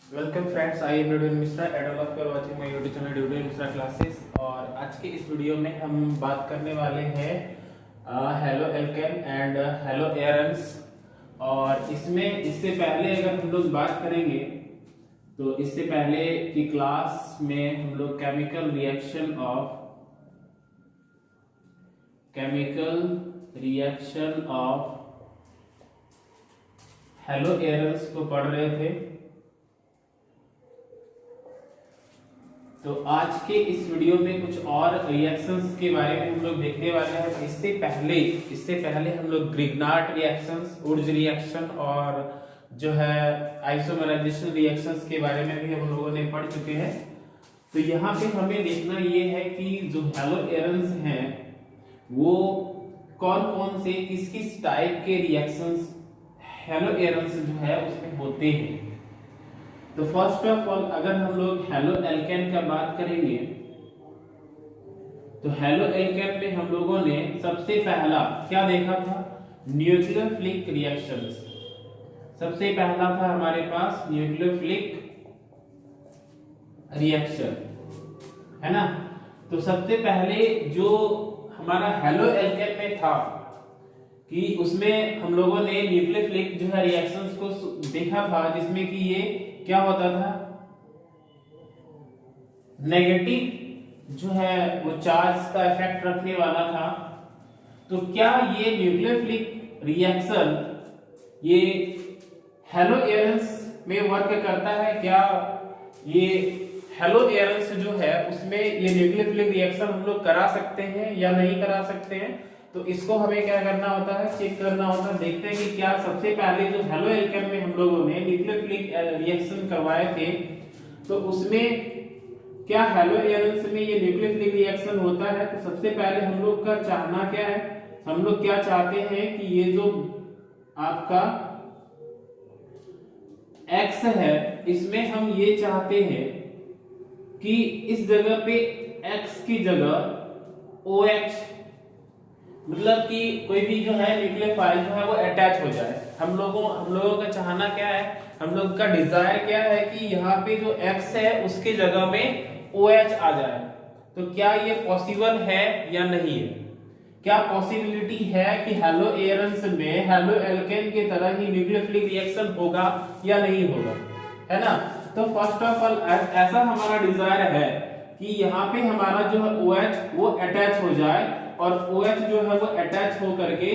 Welcome friends, I am Dudan Mishra at all of you are watching my YouTube channel Dudan Mishra classes. और आज के इस video में हम बात करने वाले हैं halo alkane and hello Aaron's. और इससे पहले अगर हम लोग बात करेंगे तो इससे पहले की क्लास में हम लोग chemical reaction of hello Aaron's को पढ़ रहे थे। तो आज के इस वीडियो में कुछ और रिएक्शंस के बारे में हम लोग देखने वाले हैं। इससे पहले हम लोग ग्रिग्नार्ड रिएक्शंस, वुड्स रिएक्शन और जो है आइसोमराइजेशन रिएक्शंस के बारे में भी हम लोगों ने पढ़ चुके हैं। तो यहाँ पे हमें देखना ये है कि जो हेलो एरन्स हैं वो कौन कौन से किस किस टाइप के रिएक्शंस हेलो एरन्स जो है उसमें होते हैं। तो फर्स्ट ऑफ ऑल अगर हम लोग हेलो एल्केन का बात करेंगे तो हेलो एल्केन में हम लोगों ने सबसे पहला क्या देखा था, न्यूक्लियोफिलिक रिएक्शंस। सबसे पहला था हमारे पास न्यूक्लियोफिलिक रिएक्शन, है ना। तो सबसे पहले जो हमारा हेलो एल्केन में था कि उसमें हम लोगों ने न्यूक्लियोफिलिक जो है रिएक्शंस को देखा था, जिसमें कि ये क्या होता था, नेगेटिव जो है वो चार्ज का इफेक्ट रखने वाला था। तो क्या ये न्यूक्लियोफिलिक रिएक्शन ये हेलो एरन्स में वर्क करता है? क्या ये हेलो एरन्स जो है उसमें ये न्यूक्लियोफिलिक रिएक्शन हम लोग करा सकते हैं या नहीं करा सकते हैं? तो इसको हमें क्या करना होता है, चेक करना होता है। देखते हैं कि क्या सबसे पहले जो हेलो एल्केन में हम लोगों ने न्यूक्लियोफिलिक रिएक्शन करवाए थे तो उसमें क्या हेलो एरन्स में ये न्यूक्लियोफिलिक रिएक्शन होता है। तो सबसे पहले हम लोग का चाहना क्या है, हम लोग क्या चाहते हैं कि ये जो आपका X है इसमें हम ये चाहते हैं कि इस जगह पे X की जगह OH मतलब कि कोई भी जो है न्यूक्लियोफाइल जो है वो अटैच हो जाए। हम लोगों का चाहना क्या है, हम लोग का डिजायर क्या है कि यहाँ पे जो X है उसके जगह में OH आ जाए। तो क्या ये पॉसिबल है या नहीं है? क्या पॉसिबिलिटी है कि हेलो एरन्स में हेलो एल्केन की तरह ही न्यूक्लियोफिलिक रिएक्शन होगा या नहीं होगा, है ना। तो फर्स्ट ऑफ ऑल ऐसा हमारा डिजायर है कि यहाँ पे हमारा जो है OH वो अटैच हो जाए और OH जो है वो अटैच हो करके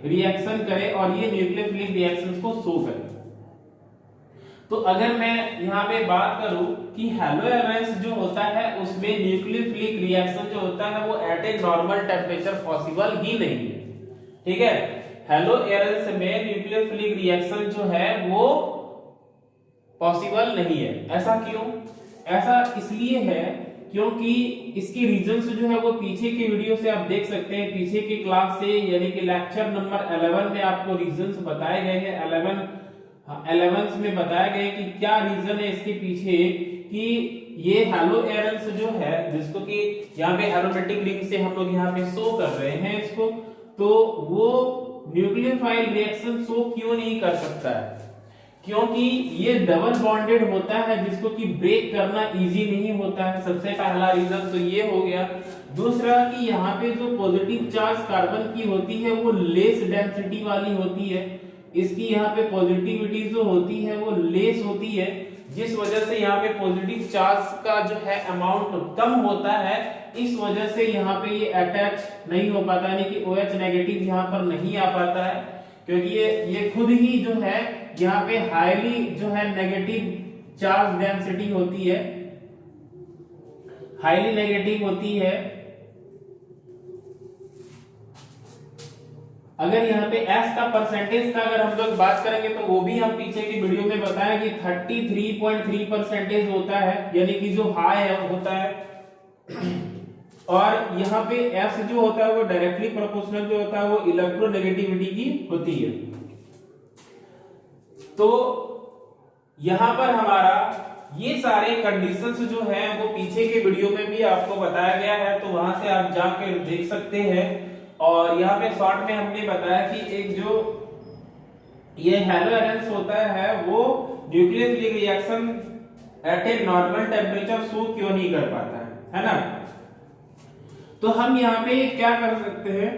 रिएक्शन करे और ये न्यूक्लियोफिलिक रिएक्शंस को शो करे। तो अगर मैं यहाँ पे बात करूं कि हेलो एरन्स जो होता है उसमें न्यूक्लियोफिलिक रिएक्शन जो होता है वो at a normal temperature possible ही नहीं है, ठीक है। हेलो एरन्स में न्यूक्लियोफिलिक रिएक्शन जो है वो पॉसिबल नहीं है। ऐसा क्यों? ऐसा इसलिए है क्योंकि इसके रीजंस जो है वो पीछे के वीडियो से आप देख सकते हैं, पीछे की क्लास से, यानी कि लेक्चर नंबर 11 में आपको रीजंस बताए गए हैं। 11 में बताया गया कि क्या रीजन है इसके पीछे कि ये हेलो एरन्स जो है जिसको कि यहाँ पे एरोमेटिक रिंग से हम लोग यहाँ पे शो कर रहे हैं इसको, तो वो न्यूक्लियोफाइल रिएक्शन शो क्यों नहीं कर सकता है? क्योंकि ये डबल बॉन्डेड होता है जिसको कि ब्रेक करना इजी नहीं होता है। सबसे पहला रीजन तो ये हो गया। दूसरा कि यहाँ पे जो पॉजिटिव चार्ज कार्बन की होती है वो लेस डेंसिटी वाली होती है, इसकी यहाँ पे पॉजिटिविटी जो होती है वो लेस होती है, जिस वजह से यहाँ पे पॉजिटिव चार्ज का जो है अमाउंट कम होता है। इस वजह से यहाँ पे ये अटैच नहीं हो पाता, यानी कि OH नेगेटिव यहाँ पर नहीं आ पाता है, क्योंकि ये खुद ही जो है यहाँ पे हाईली जो है नेगेटिव चार्ज डेंसिटी होती है, हाईली नेगेटिव होती है। अगर यहाँ पे S का परसेंटेज का अगर हम लोग बात करेंगे तो वो भी हम पीछे की वीडियो में बताया कि 33.3% होता है, यानी कि जो हाई है होता है। और यहाँ पे S जो होता है वो डायरेक्टली प्रोपोर्शनल जो होता है वो इलेक्ट्रोनेगेटिविटी की होती है। तो यहाँ पर हमारा ये सारे कंडीशंस जो है वो पीछे के वीडियो में भी आपको बताया गया है, तो वहां से आप जाकर देख सकते हैं। और यहाँ पे शॉर्ट में हमने बताया कि एक जो ये हेलो एरन्स होता है वो nucleophilic reaction at a normal temperature show क्यों नहीं कर पाता है ना। तो हम यहाँ पे क्या कर सकते हैं,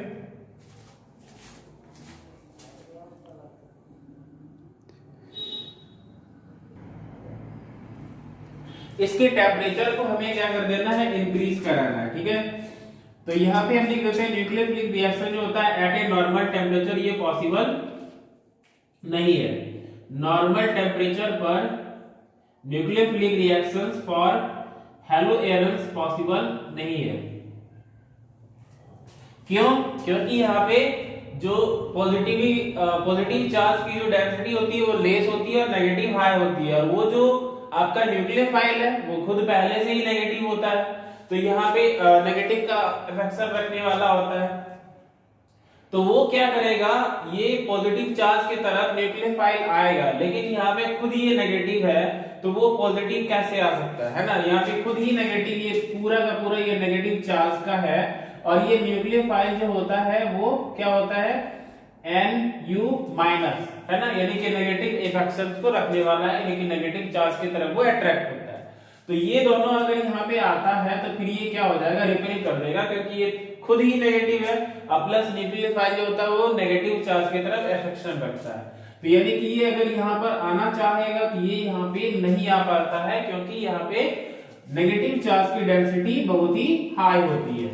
इसके टेम्परेचर को हमें क्या कर देना है, इंक्रीज कराना है, ठीक है। तो यहाँ पे हम लिख देते हैं न्यूक्लियोफिलिक रिएक्शन जो होता है एट ए नॉर्मल टेम्परेचर ये पॉसिबल नहीं है। नॉर्मल टेम्परेचर पर nucleophilic reactions for halo arenes possible नहीं है। क्यों? क्योंकि यहाँ पे जो पॉजिटिव चार्ज की जो डेंसिटी होती है वो लेस होती है और नेगेटिव हाई होती है, और वो जो आपका न्यूक्लियोफाइल है वो खुद पहले से ही नेगेटिव होता है, तो यहाँ पे नेगेटिव का अफेक्शन रखने वाला होता है। तो वो क्या करेगा, ये पॉजिटिव चार्ज की तरफ न्यूक्लियोफाइल आएगा, लेकिन यहाँ पे खुद ही ये नेगेटिव है, तो वो पॉजिटिव कैसे आ सकता है ना। यहाँ पे खुद ही नेगेटिव, ये पूरा का पूरा ये नेगेटिव चार्ज का है, और ये न्यूक्लियोफाइल जो होता है वो क्या होता है, Nu माइनस, है ना, यानी कि नेगेटिव इफेक्शन को रखने वाला है, यानी कि नेगेटिव चार्ज की तरफ वो अट्रैक्ट होता है। तो ये दोनों अगर यहाँ पे आता है तो फिर ये क्या हो जाएगा, रिपेल कर देगा, क्योंकि ये खुद ही नेगेटिव है, और प्लस न्यूक्लियोफाइल जो होता है वो नेगेटिव चार्ज की तरफ अफेक्शन रखता है। तो यानी कि ये अगर यहाँ पर आना चाहेगा तो ये यहाँ पे नहीं आ पाता है, क्योंकि यहाँ पे नेगेटिव चार्ज की डेंसिटी बहुत ही हाई होती है।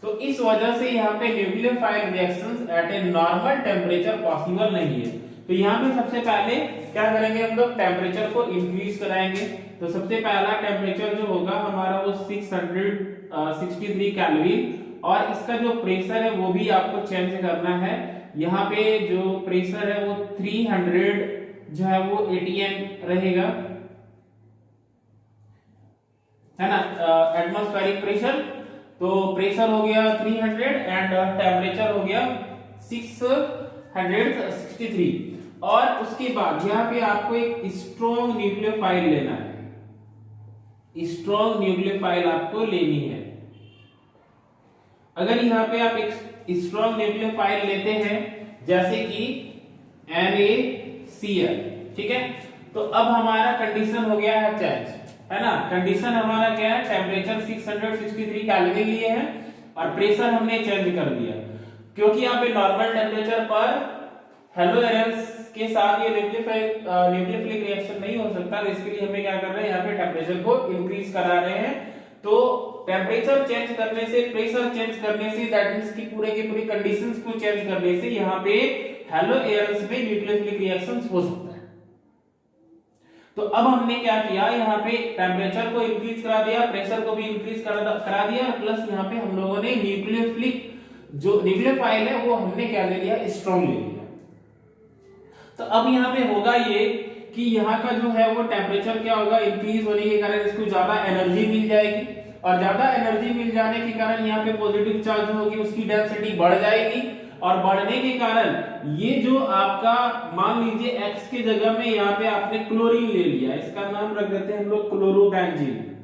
तो इस वजह से यहाँ पे nucleophile reactions at a normal temperature possible नहीं है। तो यहाँ पे सबसे पहले क्या करेंगे, हम लोग टेम्परेचर को इंक्रीज कराएंगे। तो सबसे पहला टेम्परेचर जो होगा हमारा वो 663 केल्विन, और इसका जो प्रेशर है वो भी आपको चेंज करना है। यहाँ पे जो प्रेशर है वो 300 जो है वो ATM रहेगा, है ना, एटमॉस्फेरिक प्रेशर। तो प्रेशर हो गया 300 एंड टेम्परेचर हो गया 663, और उसके बाद यहाँ पे आपको एक स्ट्रॉन्ग न्यूक्लियोफाइल लेना है, स्ट्रॉन्ग न्यूक्लियोफाइल आपको लेनी है। अगर यहाँ पे आप एक स्ट्रॉन्ग न्यूक्लियोफाइल लेते हैं जैसे कि NaCl, ठीक है, तो अब हमारा कंडीशन हो गया है चेंज, है ना। कंडीशन हमारा क्या है, टेम्परेचर 663 केल्विन लिए हैं और प्रेशर हमने चेंज कर दिया, क्योंकि यहाँ पे नॉर्मल टेम्परेचर पर हेलो एयरन्स के साथ ये न्यूक्लियोफिलिक रिएक्शन नहीं हो सकता, तो इसके लिए हमें क्या कर रहे हैं, यहाँ पे टेम्परेचर को इंक्रीज करा रहे हैं। तो टेम्परेचर चेंज करने से, प्रेशर चेंज करने से, दैट मींस की पूरे के पूरे कंडीशंस को चेंज करने से यहाँ पे हेलो एयरन्स में न्यूक्लियोफिलिक रिएक्शंस हो सकता है। तो अब हमने क्या किया, यहाँ पे टेम्परेचर को इंक्रीज करा दिया, प्रेशर को भी इंक्रीज करा दिया, प्लस यहाँ पे हम लोगों ने न्यूक्लियोफिलिक जो न्यूक्लियोफाइल है वो हमने क्या ले लिया, स्ट्रॉन्ग ले लिया। तो अब यहाँ पे होगा ये कि यहाँ का जो है वो टेम्परेचर क्या होगा, इंक्रीज होने के कारण इसको ज्यादा एनर्जी मिल जाएगी, और ज्यादा एनर्जी मिल जाने के कारण यहाँ पे पॉजिटिव चार्ज होगी उसकी डेंसिटी बढ़ जाएगी, और बढ़ने के कारण ये जो आपका मान लीजिए x की जगह में यहाँ पे आपने क्लोरीन ले लिया, इसका नाम रख देते हैं हम लोग क्लोरोबेंजीन।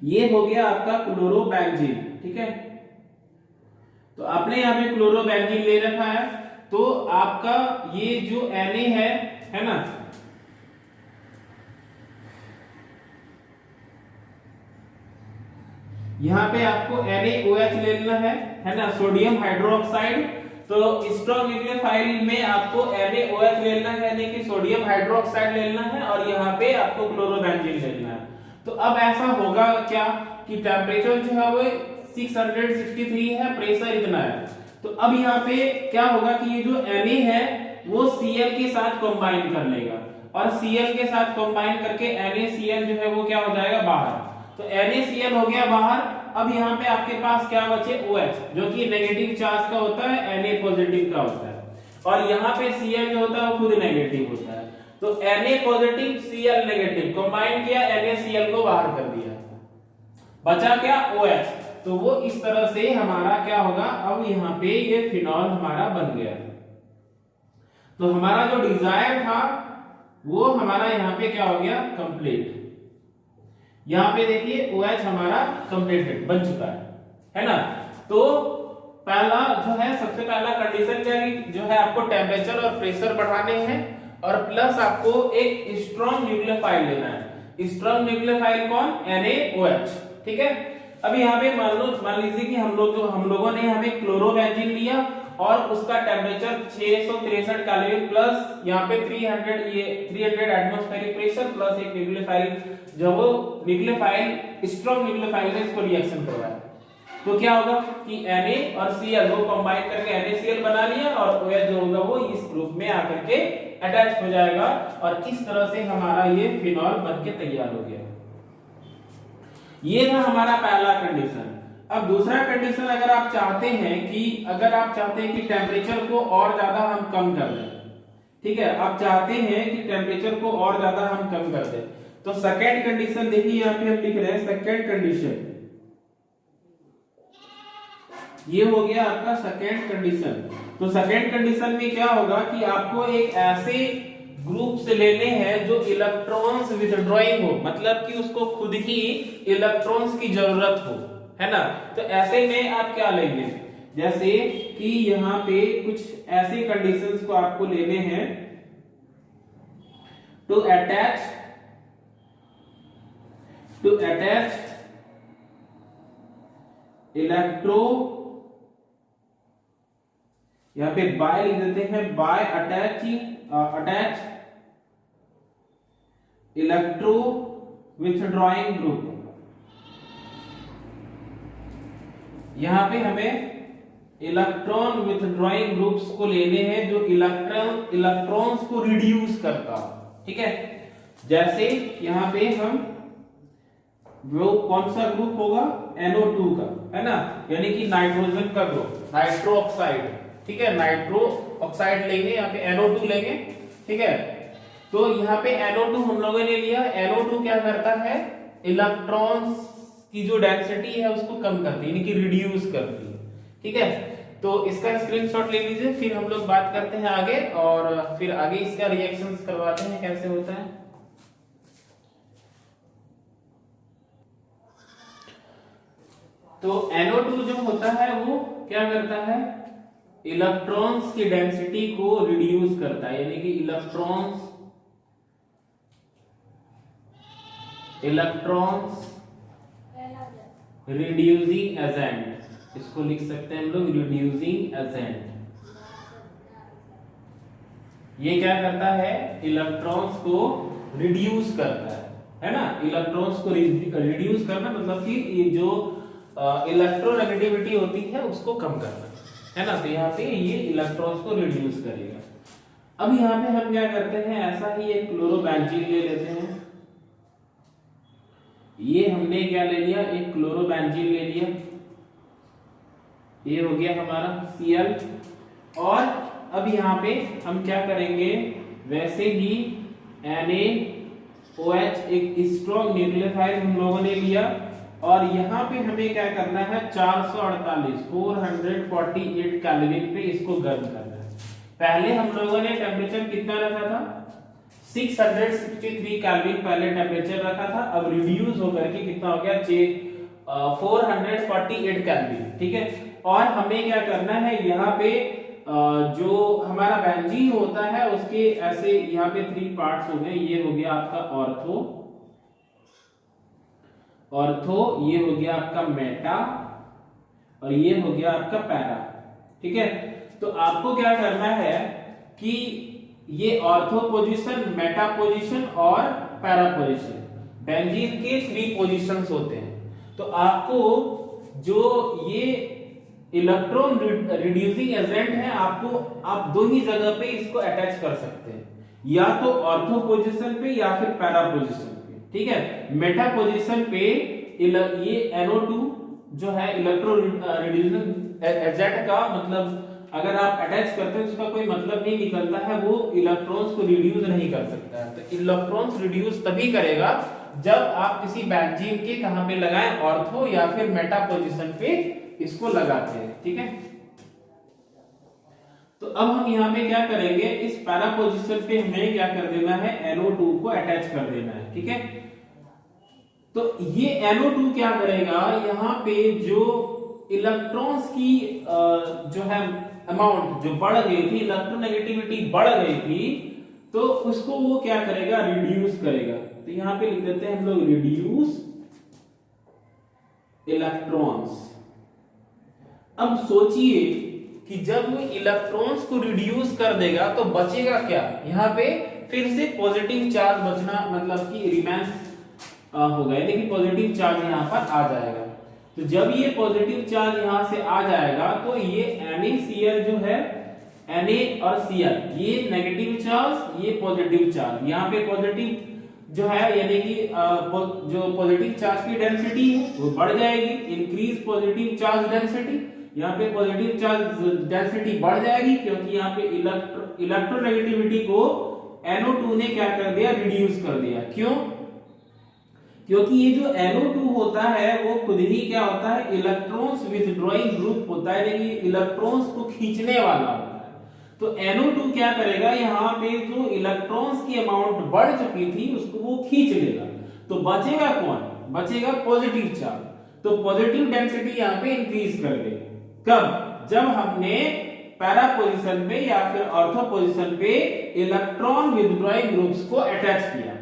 ये हो गया आपका क्लोरोबेंजीन, ठीक है। तो आपने यहाँ पे क्लोरोबेंजीन ले रखा है, तो आपका ये जो Na है ना, यहाँ पे आपको NaOH लेना है ना, सोडियम हाइड्रोक्साइड। तो स्ट्रॉन्ग न्यूक्लियोफाइल में आपको NaOH लेना है, यानी कि सोडियम हाइड्रोक्साइड लेना है, और यहाँ पे आपको क्लोरोबेंजीन लेना है। तो अब ऐसा होगा क्या कि टेम्परेचर जो है वो 663 है, प्रेशर इतना है, तो अब यहाँ पे क्या होगा कि ये जो Na है वो Cl के साथ कंबाइन कर लेगा, और Cl के साथ कंबाइन करके NaCl जो है वो क्या हो जाएगा, बाहर। तो NaCl हो गया बाहर। अब यहाँ पे आपके पास क्या बचे, OH, जो कि नेगेटिव चार्ज का होता है, Na पॉजिटिव का होता है, और यहाँ पे Cl जो होता है वो खुद नेगेटिव होता है। तो Na positive Cl negative combine किया, NaCl को बाहर कर दिया, बचा क्या, OH। तो वो इस तरह से हमारा क्या होगा, अब यहाँ पे ये फिनॉल हमारा बन गया। तो हमारा जो डिजायर था वो हमारा यहाँ पे क्या हो गया, कंप्लीट। यहाँ पे देखिए OH हमारा कंप्लीटेड बन चुका है ना। तो पहला जो है, सबसे पहला कंडीशन क्या है, जो है आपको टेम्परेचर और प्रेशर बढ़ाने हैं, और प्लस आपको एक स्ट्रॉन्ग न्यूक्लियोफाइल लेना है। स्ट्रॉन्ग न्यूक्लियोफाइल कौन? NaOH। ठीक है, अब यहाँ पे मान लीजिए कि हम लोगों ने यहाँ पे क्लोरोबेंजीन लिया और उसका टेम्परेचर 663 केल्विन प्लस यहाँ पे 300 एटमॉस्फेरिक प्रेशर प्लस एक न्यूक्लियोफाइल, जो वो न्यूक्लियोफाइल स्ट्रॉन्ग न्यूक्लियोफाइल है, इसको रिएक्शन करवाया। तो क्या होगा कि Na और Cl वो कंबाइन करके NaCl बना लिया और OH जो होगा वो इस ग्रुप में आकर के अटैच हो जाएगा और इस तरह से हमारा ये फिनॉल बनके तैयार हो गया। ये था हमारा पहला कंडीशन। अब दूसरा कंडीशन, अगर आप चाहते हैं कि टेम्परेचर को और ज्यादा हम कम कर दें, ठीक है, आप चाहते हैं कि टेम्परेचर को और ज्यादा हम कम कर दें, तो सेकेंड कंडीशन देखिए यहाँ पे हम लिख रहे हैं सेकेंड कंडीशन। ये हो गया आपका सेकेंड कंडीशन। तो सेकेंड कंडीशन में क्या होगा कि आपको एक ऐसे ग्रुप से लेने हैं जो इलेक्ट्रॉन्स विथड्रॉइंग हो, मतलब कि उसको खुद ही इलेक्ट्रॉन्स की जरूरत हो, है ना। तो ऐसे में आप क्या लेंगे, जैसे कि यहाँ पे कुछ ऐसे कंडीशंस को आपको लेने हैं टू अटैच इलेक्ट्रो, यहाँ पे बाय लिख देते हैं, by attach electro withdrawing group. यहां पे हमें इलेक्ट्रॉन विथड्रॉइंग ग्रुप्स को लेने हैं जो इलेक्ट्रॉन्स को रिड्यूस करता, ठीक है। जैसे यहां पे हम वो कौन सा ग्रुप होगा, NO2 का, है ना, यानी कि नाइट्रोजन का ग्रुप, नाइट्रो ऑक्साइड, ठीक है, नाइट्रो ऑक्साइड लेंगे, यहाँ पे NO2 लेंगे, ठीक है। तो यहाँ पे NO2 हम लोगों ने लिया। NO2 क्या करता है, इलेक्ट्रॉन्स की जो डेंसिटी है उसको कम करती है, यानी कि रिड्यूस करती है, ठीक है। तो इसका स्क्रीनशॉट ले लीजिए, फिर हम लोग बात करते हैं आगे और फिर आगे इसका रिएक्शंस करवाते हैं कैसे होता है। तो NO2 जो होता है वो क्या करता है, इलेक्ट्रॉन्स की डेंसिटी को रिड्यूस करता है, यानी कि इलेक्ट्रॉन्स रिड्यूसिंग एजेंट, इसको लिख सकते हैं हम लोग रिड्यूसिंग एजेंट। ये क्या करता है, इलेक्ट्रॉन्स को रिड्यूस करता है ना। इलेक्ट्रॉन्स को रिड्यूस करना मतलब कि ये जो इलेक्ट्रोनेगेटिविटी होती है उसको कम करना, है ना। तो यहाँ पे ये इलेक्ट्रॉन्स को रिड्यूस करेगा। अब यहाँ पे हम क्या करते हैं, ऐसा ही एक क्लोरोबेंजीन ले लेते हैं। ये हमने क्या ले लिया, एक क्लोरोबेंजीन ले लिया, ये हो गया हमारा Cl। और अब यहाँ पे हम क्या करेंगे, वैसे ही NaOH एक स्ट्रॉन्ग न्यूक्लियोफाइल हम लोगों ने लिया और यहाँ पे हमें क्या करना है, 448 केल्विन पे इसको गर्म करना है। पहले हम लोगों ने टेम्परेचर कितना रखा था, 663 केल्विन पहले टेम्परेचर रखा था, अब रिड्यूस होकर के कितना हो गया, 448 केल्विन, ठीक है। और हमें क्या करना है, यहाँ पे जो हमारा बेंजीन होता है उसके ऐसे यहाँ पे 3 पार्ट्स हो गए। ये हो गया आपका ऑर्थो, ये हो गया आपका मेटा और ये हो गया आपका पैरा, ठीक है। तो आपको क्या करना है कि ये ऑर्थो पोजीशन, मेटा पोजीशन और पैरा पोजीशन, बेंजीन के 3 पोजीशंस होते हैं। तो आपको जो ये इलेक्ट्रॉन रिड्यूसिंग एजेंट है, आप 2 ही जगह पे इसको अटैच कर सकते हैं, या तो ऑर्थो पोजीशन पे या फिर पैरा पोजीशन पे, ठीक है। मेटा पोजीशन पे ये NO2 जो है इलेक्ट्रो रिड्यूसिंग एजेंट का मतलब अगर आप अटैच करते हैं उसका कोई मतलब नहीं निकलता है, वो इलेक्ट्रॉन्स को रिड्यूस नहीं कर सकता है। तो इलेक्ट्रॉन्स रिड्यूस तभी करेगा जब आप किसी बेंजीन के कहां पे लगाएं, ऑर्थो या फिर मेटा पोजीशन पे इसको लगाते हैं, ठीक है। तो अब हम यहाँ पे क्या करेंगे, इस पैरा पोजीशन पे हमें क्या कर देना है, NO2 को अटैच कर देना है, ठीक है। तो ये NO2 क्या करेगा, यहाँ पे जो इलेक्ट्रॉन्स की जो है अमाउंट जो बढ़ गई थी, इलेक्ट्रोनेगेटिविटी बढ़ गई थी, तो उसको वो क्या करेगा, रिड्यूस करेगा। तो यहां पे लिख देते हैं हम लोग रिड्यूस इलेक्ट्रॉन्स। अब सोचिए कि जब वो इलेक्ट्रॉन्स को रिड्यूस कर देगा तो बचेगा क्या, यहाँ पे फिर से पॉजिटिव चार्ज बचना, मतलब कि रिमेन होगा, यानी कि पॉजिटिव चार्ज यहाँ पर आ जाएगा। तो जब ये पॉजिटिव चार्ज यहाँ से आ जाएगा तो ये NaCl जो है, Na और Cl, ये नेगेटिव चार्ज, ये पॉजिटिव चार्ज, यहाँ पे पॉजिटिव जो है यानी कि जो पॉजिटिव चार्ज की डेंसिटी है वो बढ़ जाएगी, इंक्रीज पॉजिटिव चार्ज डेंसिटी। यहाँ पे पॉजिटिव चार्ज डेंसिटी बढ़ जाएगी क्योंकि यहाँ पे इलेक्ट्रोनेगेटिविटी को NO2 ने क्या कर दिया, रिड्यूस कर दिया। क्यों? क्योंकि ये जो NO2 होता है वो खुद ही क्या होता है, इलेक्ट्रॉन्स विथड्रॉइंग ग्रुप होता है, यानी इलेक्ट्रॉन्स को खींचने वाला होता है। तो NO2 क्या करेगा, यहाँ पे जो इलेक्ट्रॉन्स की अमाउंट बढ़ चुकी थी उसको वो खींच लेगा। तो बचेगा कौन, बचेगा पॉजिटिव चार्ज। तो पॉजिटिव डेंसिटी यहाँ पे इंक्रीज कर देगी। कब? जब हमने पैरा पोजीशन पे या फिर ऑर्थो पोजीशन पे इलेक्ट्रॉन विथड्रॉइंग ग्रुप्स को अटैच किया।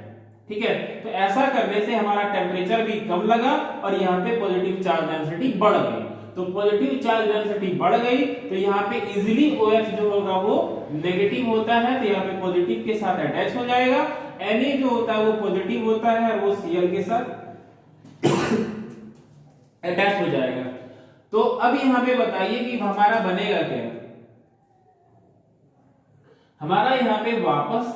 ठीक है, तो ऐसा करने से हमारा टेम्परेचर भी कम लगा और यहाँ पे पॉजिटिव चार्ज डेंसिटी बढ़ गई। तो पॉजिटिव चार्ज डेंसिटी बढ़ गई तो यहाँ पे इजीली OH जो होगा वो नेगेटिव होता है, तो यहाँ पे पॉजिटिव के साथ अटैच हो जाएगा। Na जो होता है वो पॉजिटिव होता है, वो Cl के साथ अटैच हो जाएगा। तो अब यहाँ पे बताइए कि हमारा बनेगा क्या, हमारा यहाँ पे वापस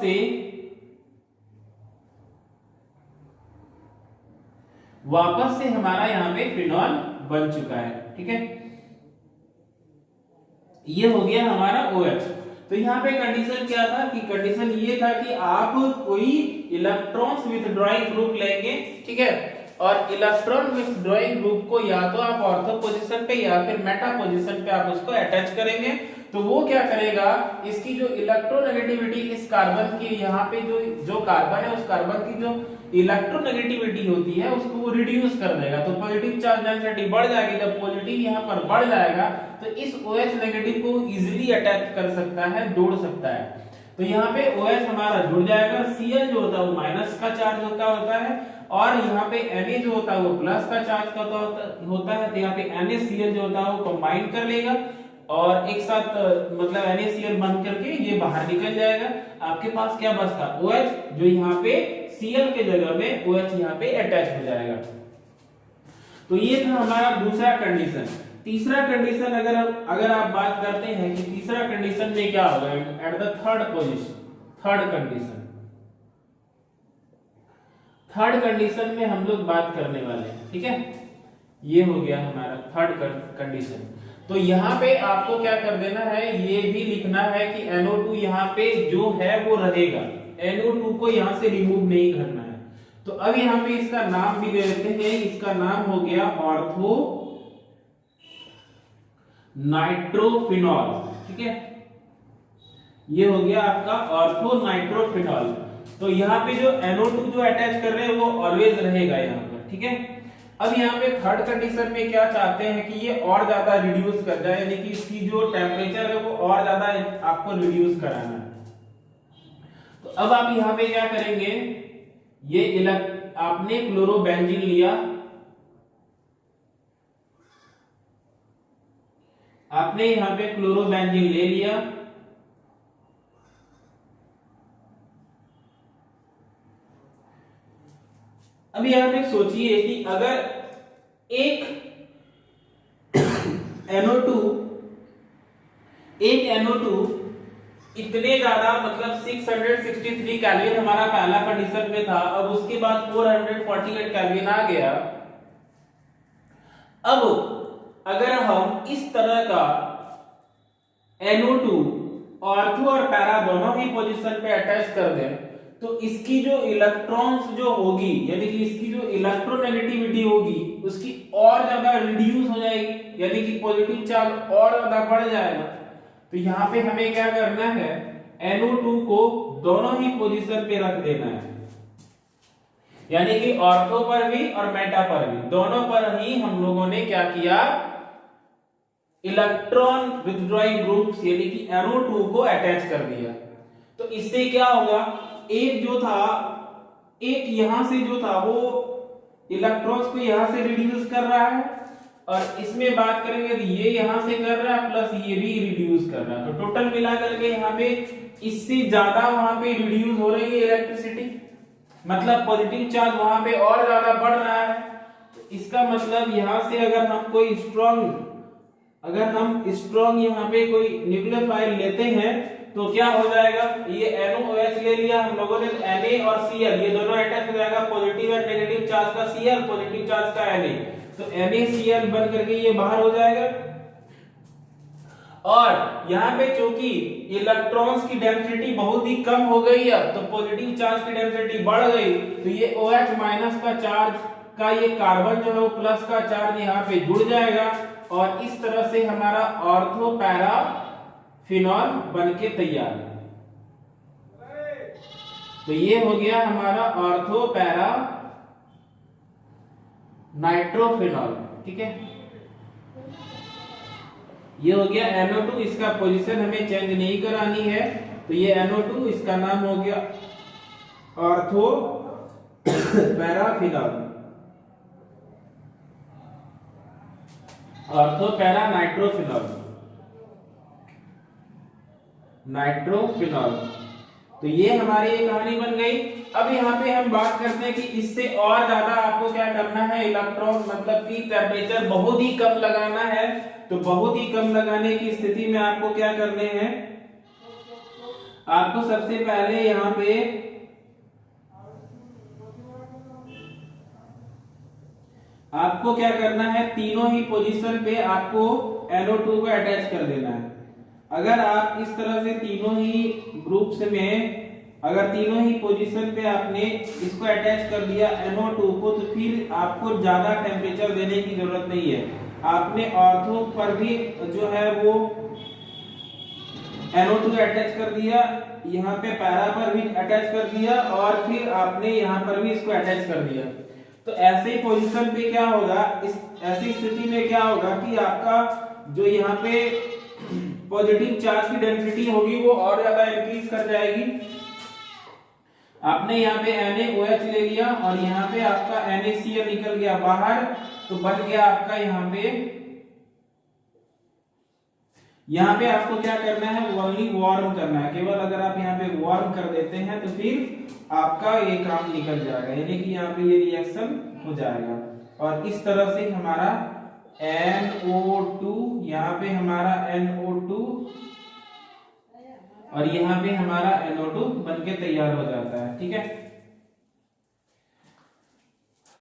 से हमारा यहाँ पे फिनॉल बन चुका है। ठीक है, ये हो गया हमारा OH। तो यहाँ पे कंडीशन क्या था कि कंडीशन ये था कि आप कोई इलेक्ट्रॉन्स विथड्रॉइंग ग्रुप लेंगे, ठीक है, और इलेक्ट्रॉन विथड्रॉइंग ग्रुप को या तो आप ऑर्थो पोजीशन पे या फिर मेटा पोजीशन पे आप उसको अटैच करेंगे। तो वो क्या करेगा, इसकी जो इलेक्ट्रोनेगेटिविटी इस कार्बन की, यहाँ पे जो कार्बन है उस कार्बन की जो इलेक्ट्रोनेगेटिविटी होती है उसको वो रिड्यूस कर देगा। तो पॉजिटिव चार्ज डेंसिटी बढ़ जाएगी। जब पॉजिटिव यहाँ पर बढ़ जाएगा तो इस OH नेगेटिव को इजीली अटैच कर सकता है, जोड़ सकता है। तो यहाँ पे OH हमारा जुड़ जाएगा। Cl जो होता है वो माइनस का चार्ज होता है और यहाँ पे Na जो होता है वो प्लस का चार्ज का होता है। तो यहाँ पे NaCl जो होता है वो कंबाइन कर लेगा और एक साथ मतलब NaCl बन करके ये बाहर निकल जाएगा। आपके पास क्या बचता, OH, जो यहाँ पे Cl के जगह में OH यहाँ पे अटैच हो जाएगा। तो ये था हमारा दूसरा कंडीशन। तीसरा कंडीशन अगर आप बात करते हैं कि तीसरा कंडीशन में क्या होगा, at the third position, third condition में हम लोग बात करने वाले हैं। ठीक है, ये हो गया हमारा थर्ड कंडीशन। तो यहाँ पे आपको क्या कर देना है, ये भी लिखना है कि NO2 यहाँ पे जो है वो रहेगा, NO2 को यहाँ से रिमूव नहीं करना है। तो अब यहाँ पे इसका नाम भी दे देते हैं, इसका नाम हो गया ऑर्थो नाइट्रोफिनॉल। ठीक है, ये हो गया आपका ऑर्थो नाइट्रोफिनॉल। तो यहाँ पे जो NO2 जो अटैच कर रहे हैं वो ऑलवेज रहेगा यहाँ पर। ठीक है, अब यहाँ पे थर्ड कंडीशन में क्या चाहते हैं कि ये और ज्यादा रिड्यूस कर जाए, यानी कि इसकी जो टेम्परेचर है वो और ज्यादा आपको रिड्यूस कराना है। तो अब आप यहाँ पे क्या करेंगे, ये आपने क्लोरोबेंजीन लिया, आपने यहाँ पे क्लोरोबेंजीन ले लिया, अब यहाँ पे सोचिए कि अगर एक NO2 इतने ज्यादा मतलब 663 केल्विन हमारा पहला कंडीशन में था, अब उसके बाद 448 केल्विन आ गया। अब अगर हम इस तरह का NO2 ऑर्थो और पैरा दोनों ही पोजीशन पे अटैच कर दें तो इसकी जो इलेक्ट्रॉन्स जो होगी, यानी कि इसकी जो इलेक्ट्रोनेगेटिविटी होगी उसकी और ज्यादा रिड्यूस हो जाएगी, यानी कि पॉजिटिव चार्ज और ज्यादा बढ़ जाएगा। तो यहाँ पे हमें क्या करना है, NO2 को दोनों ही पोजीशन पे रख देना है, यानी कि ऑर्थो पर भी और मेटा पर भी, दोनों पर ही हम लोगों ने क्या किया, इलेक्ट्रॉन विथड्रॉइंग ग्रुप्स यानी कि NO2 को अटैच कर दिया। तो इससे क्या होगा, एक जो था, एक यहां से जो था वो इलेक्ट्रॉन्स को यहां से रिड्यूस कर रहा है, और इसमें बात करेंगे तो ये यहां से कर रहा है प्लस ये भी रिड्यूस कर रहा है। तो टोटल मिला करके यहाँ पे इससे ज्यादा वहां पे रिड्यूस हो रही है इलेक्ट्रिसिटी, मतलब पॉजिटिव चार्ज वहां पे और ज्यादा बढ़ रहा है। तो इसका मतलब यहां से अगर हम कोई स्ट्रॉन्ग यहाँ पे कोई न्यूक्लियोफाइल लेते हैं तो क्या हो जाएगा, ये NOH ले लिया हम लोगों ने, Na और Cl ये दोनों अटैच हो जाएगा, पॉजिटिव और नेगेटिव चार्ज का Cl, पॉजिटिव चार्ज का Na, तो NaCl बन करके ये बाहर हो जाएगा। और यहाँ पे चूंकि इलेक्ट्रॉन्स की डेंसिटी बहुत ही कम हो गई है, तो पॉजिटिव चार्ज की डेंसिटी बढ़ गई, तो ये OH माइनस का चार्ज का ये कार्बन जो है वो प्लस का चार्ज यहाँ पे जुड़ जाएगा, और इस तरह से हमारा ऑर्थो पैरा फिनॉल बन के तैयार है। तो ये हो गया हमारा ऑर्थो पैरा नाइट्रोफिनॉल, ठीक है। ये हो गया NO2, इसका पोजीशन हमें चेंज नहीं करानी है, तो ये NO2, इसका नाम हो गया ऑर्थो पैराफिनॉल, ऑर्थो पैरा नाइट्रोफिनॉल। तो ये हमारी ये कहानी बन गई। अब यहाँ पे हम बात करते हैं कि इससे और ज्यादा आपको क्या करना है, इलेक्ट्रॉन मतलब कि टेम्परेचर बहुत ही कम लगाना है। तो बहुत ही कम लगाने की स्थिति में आपको क्या करने हैं, आपको सबसे पहले यहाँ पे आपको क्या करना है, तीनों ही पोजीशन पे आपको NO2 को अटैच कर देना है। अगर आप इस तरह से तीनों ही ग्रुप्स में, अगर तीनों ही पोजीशन पे आपने इसको अटैच कर दिया NO2 को, तो फिर आपको ज्यादा टेम्परेचर देने की जरूरत नहीं है। आपने ऑर्थो पर भी जो है वो NO2 अटैच कर दिया, यहाँ पे पैरा पर भी अटैच कर दिया, और फिर आपने यहाँ पर भी इसको अटैच कर दिया। तो ऐसे पोजीशन पे क्या होगा, इस ऐसी स्थिति में क्या होगा कि आपका जो यहाँ पे पॉजिटिव चार्ज की डेंसिटी होगी वो और ज्यादा इंक्रीज कर जाएगी। आपने यहाँ पे NaOH ले लिया और यहाँ पे आपका NaCl निकल गया बाहर, तो बन गया आपका यहाँ पे आपको क्या करना है, ओनली वार्म करना है। केवल अगर आप यहाँ पे वार्म कर देते हैं तो फिर आपका ये काम निकल जाएगा, यानी कि यहाँ पे ये रिएक्शन हो जाएगा। और इस तरह से हमारा NO2, यहाँ पे हमारा NO2 और यहाँ पे हमारा NO2 बनके तैयार हो जाता है, ठीक है।